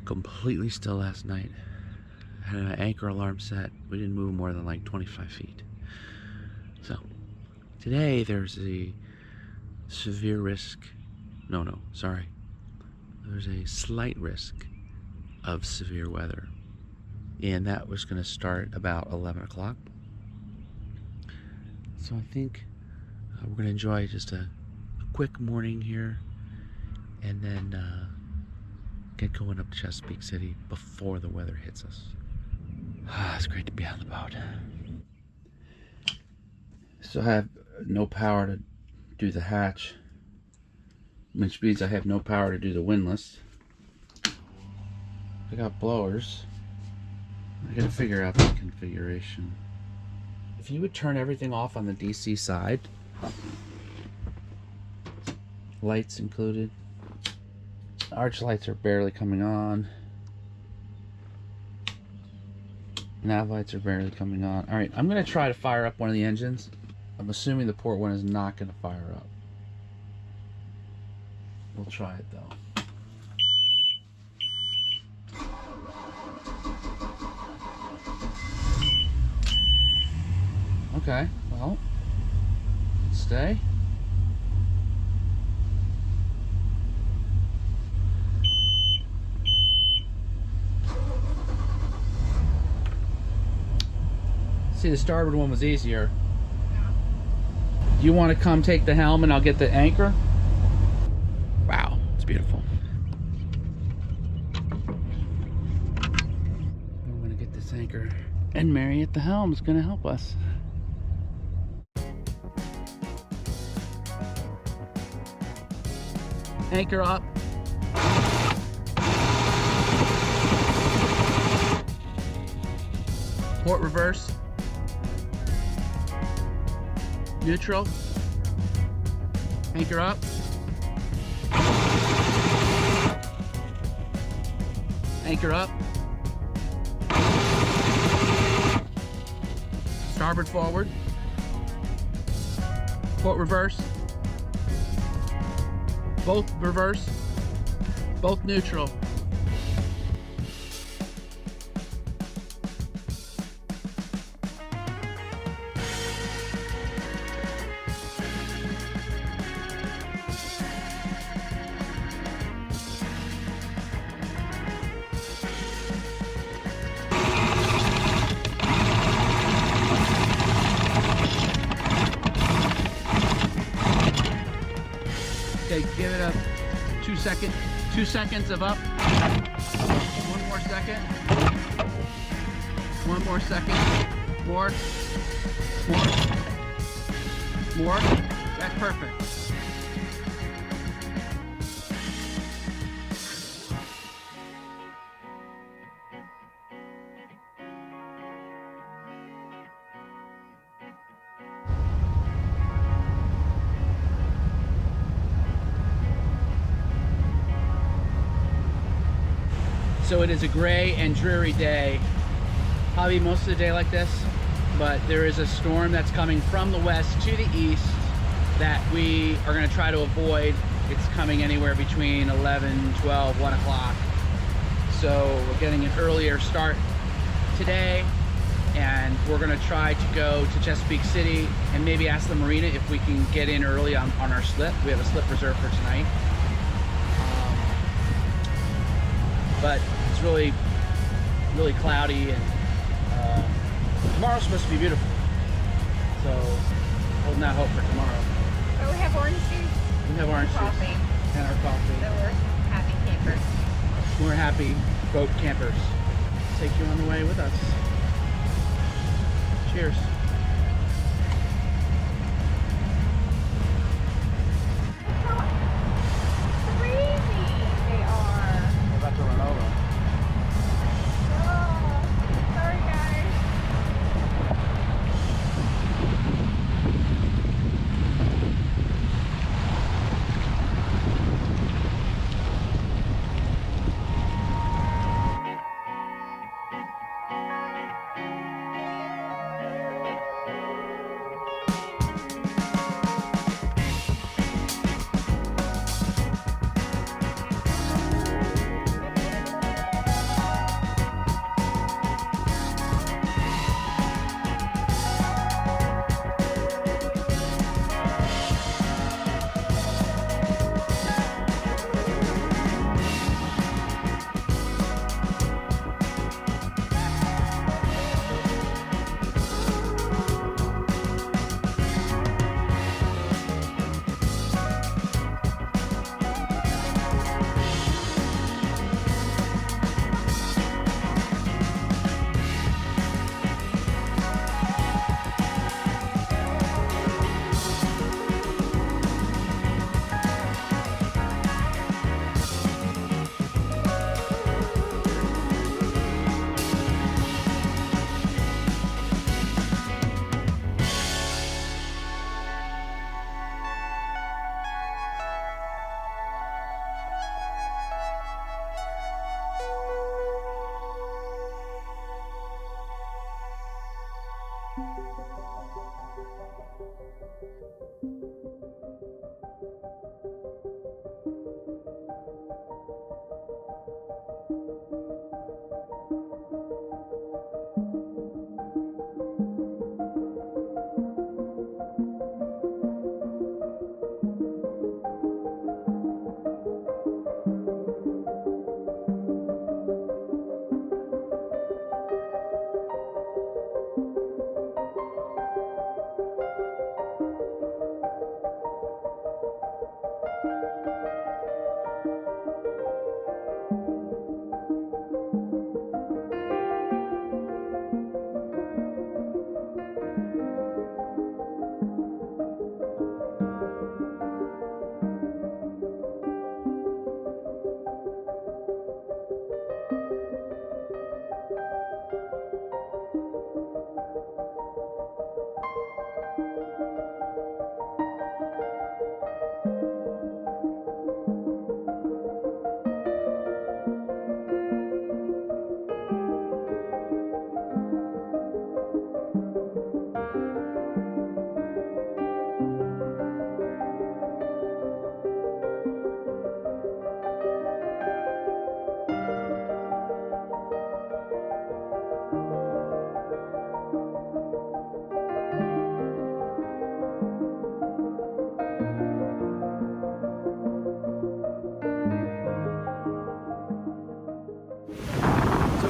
Completely still last night. Had an anchor alarm set. We didn't move more than like 25 feet. So today there's a severe risk. Sorry. There's a slight risk of severe weather. And that was going to start about 11 o'clock. So I think we're going to enjoy just a quick morning here and then get going up to Chesapeake City before the weather hits us. It's great to be on the boat. So I have no power to do the hatch, which means I have no power to do the windlass. I got blowers. I gotta figure out the configuration. If you would turn everything off on the DC side, lights included. Arch lights are barely coming on. Nav lights are barely coming on. Alright, I'm gonna try to fire up one of the engines. I'm assuming the port one is not gonna fire up. We'll try it though. Okay, well, stay. See, the starboard one was easier. Do you want to come take the helm and I'll get the anchor? Wow, it's beautiful. We're gonna get this anchor, and Mary at the helm is gonna help us. Anchor up. Port reverse. Neutral. Anchor up. Anchor up. Starboard forward. Port reverse. Both reverse. Both neutral. Okay, give it a 2 seconds of up. 1 more second. 1 more second. More. That's perfect. So it is a gray and dreary day, probably most of the day like this, but there is a storm that's coming from the west to the east that we are going to try to avoid. It's coming anywhere between 11, 12, 1 o'clock. So we're getting an earlier start today, and we're going to try to go to Chesapeake City and maybe ask the marina if we can get in early on our slip. We have a slip reserved for tonight. But it's really cloudy, and tomorrow's supposed to be beautiful. So holding out hope for tomorrow. Oh, we have orange juice. We have orange Coffee. juice and our coffee. So we're happy campers. We're happy boat campers. Take you on the way with us. Cheers.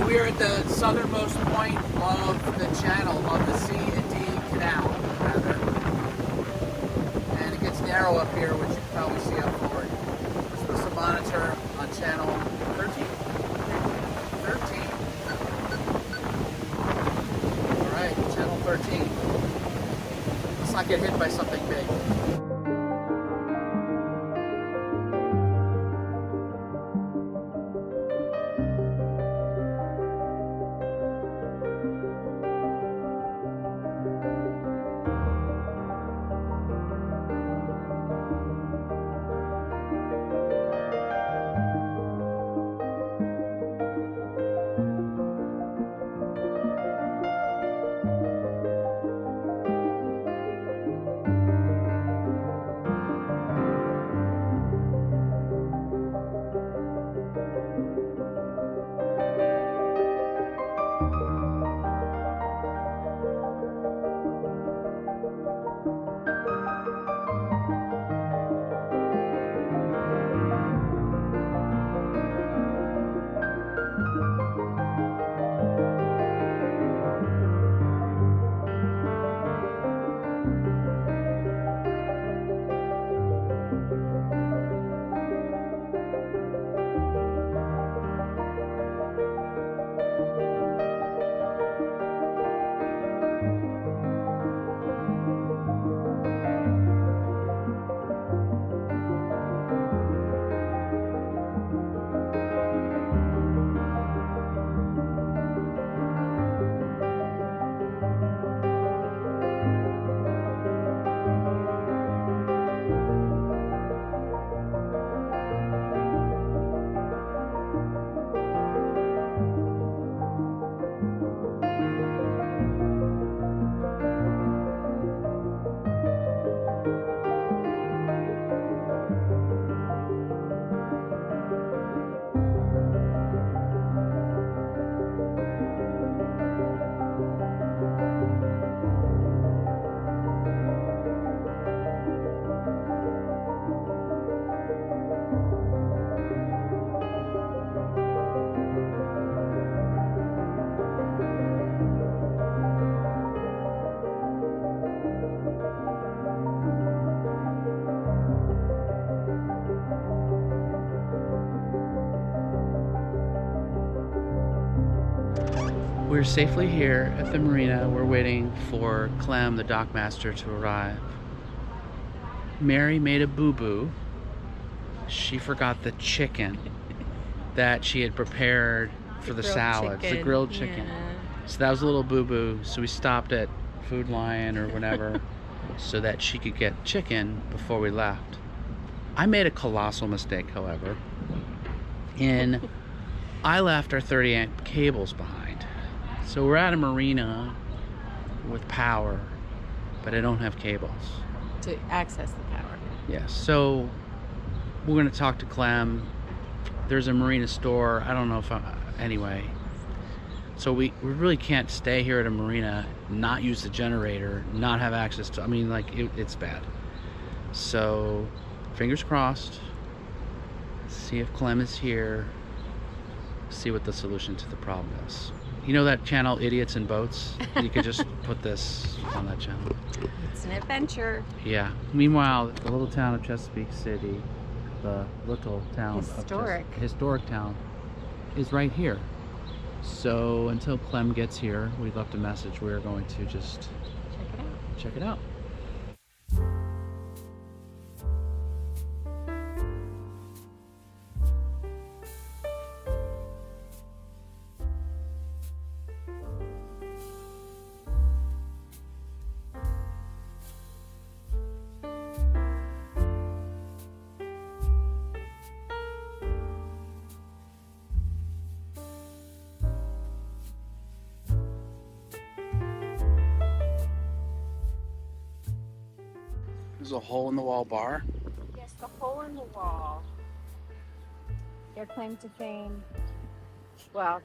We are at the southernmost point of the channel, of the C&D Canal, rather. And it gets narrow up here, which you can probably see up forward. We're supposed to monitor on channel 13? 13. Alright, channel 13. Let's not get hit by something big. We're safely here at the marina. We're waiting for Clem, the dockmaster, to arrive. Mary made a boo-boo. She forgot the chicken that she had prepared for the salads, the grilled chicken. Yeah. So that was a little boo-boo. So we stopped at Food Lion or whatever so that she could get chicken before we left. I made a colossal mistake, however, and I left our 30-amp cables behind. So we're at a marina with power, but I don't have cables. To access the power. Yes, so we're gonna talk to Clem. There's a marina store. I don't know if anyway. So we really can't stay here at a marina, not use the generator, not have access to, I mean, like, it's bad. So, fingers crossed. See if Clem is here. See what the solution to the problem is. You know that channel, Idiots in Boats? You could just put this on that channel. It's an adventure. Yeah. Meanwhile, the little town of Chesapeake City, the little town historic town, is right here. So until Clem gets here, we left a message. We're going to just check it out. There's a hole-in-the-wall bar. Yes, the hole in the wall. Their claim to fame. Well,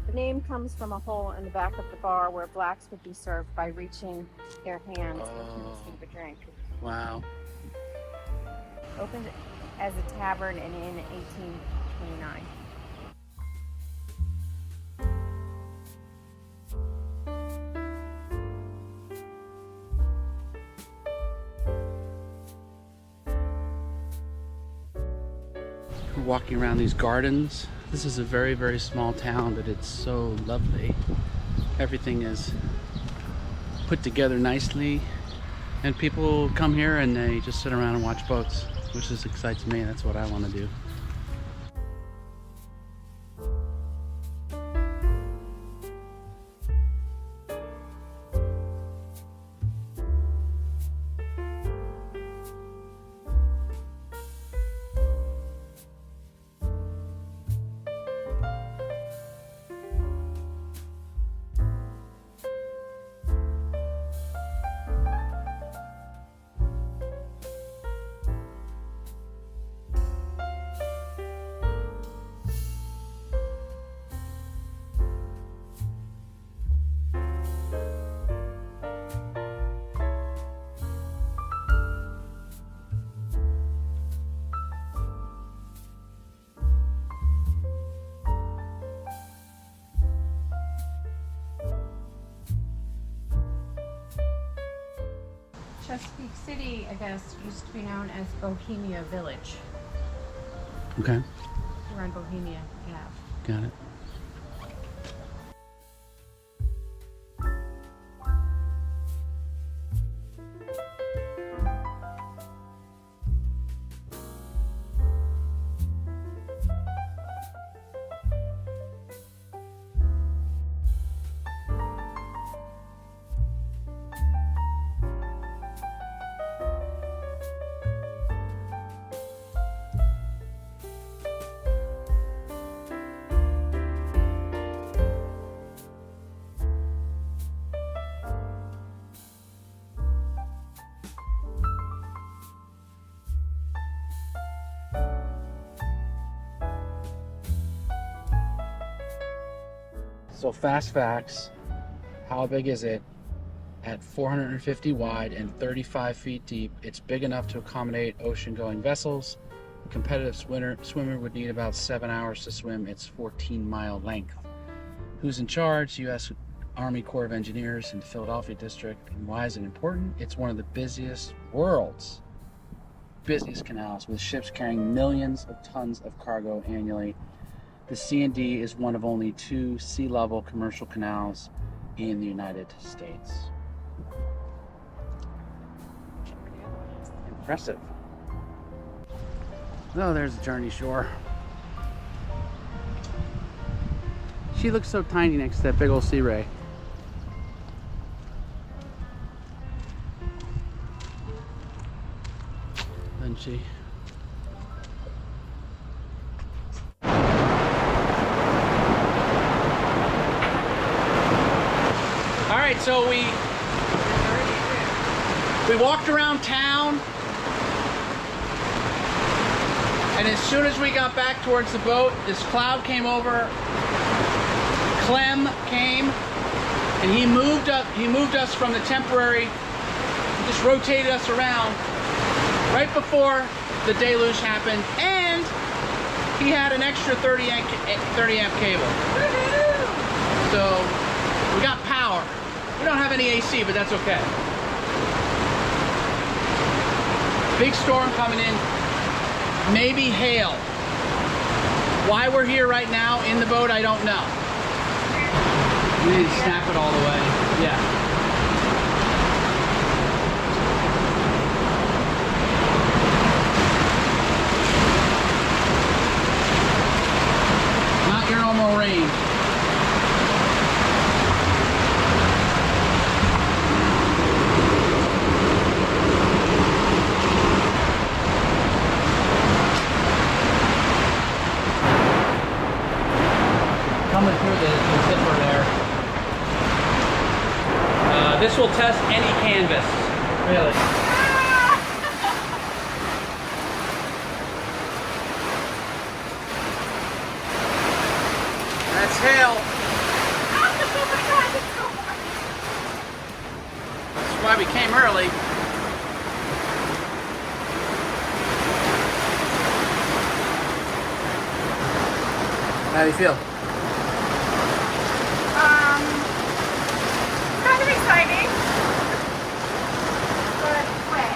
the name comes from a hole in the back of the bar where blacks would be served by reaching their hands to receive a drink. Wow. Opened as a tavern in 1829. We're walking around these gardens. This is a very, very small town, but it's so lovely. Everything is put together nicely, and people come here and they just sit around and watch boats, which just excites me. That's what I want to do. Chesapeake City, I guess, used to be known as Bohemia Village. Okay, We're on Bohemia Ave. got it. So fast facts, how big is it? At 450 wide and 35 feet deep, it's big enough to accommodate ocean-going vessels. A competitive swimmer would need about 7 hours to swim its 14-mile length. Who's in charge? U.S. Army Corps of Engineers in the Philadelphia district. And why is it important? It's one of the world's busiest canals, with ships carrying millions of tons of cargo annually. The C&D is one of only 2 sea-level commercial canals in the United States. Impressive. Oh, there's Journey Shore. She looks so tiny next to that big old sea ray. Doesn't she? All right, so We walked around town, and as soon as we got back towards the boat, this cloud came over. Clem came, and he moved us from the temporary, just rotated us around right before the deluge happened, and he had an extra 30 amp cable. So we got power. We don't have any AC, but that's okay. Big storm coming in, maybe hail. Why we're here right now in the boat, I don't know. We didn't snap it all the way. Yeah. Not your normal range. Coming through the zipper there. This will test any canvas, really. That's hail. That's why we came early. How do you feel? Kind of exciting, but wet.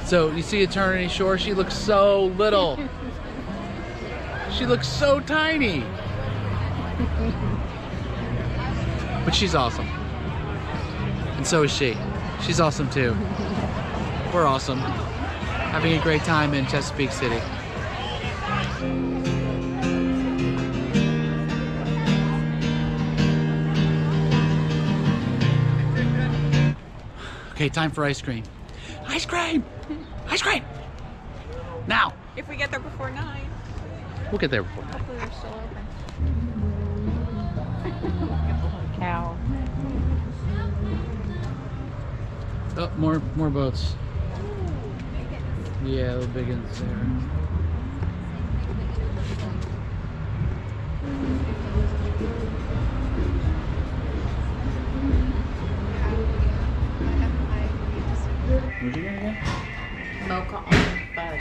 So you see Eternity Shore, she looks so little. She looks so tiny. But she's awesome. And so is she. She's awesome too. We're awesome. Having a great time in Chesapeake City. Okay, time for ice cream. Ice cream! Ice cream! Now! If we get there before 9. We'll get there before. Hopefully they're still open. Cow. Oh, more boats. Yeah, the big ones there. What'd you get again? Mocha almond fudge.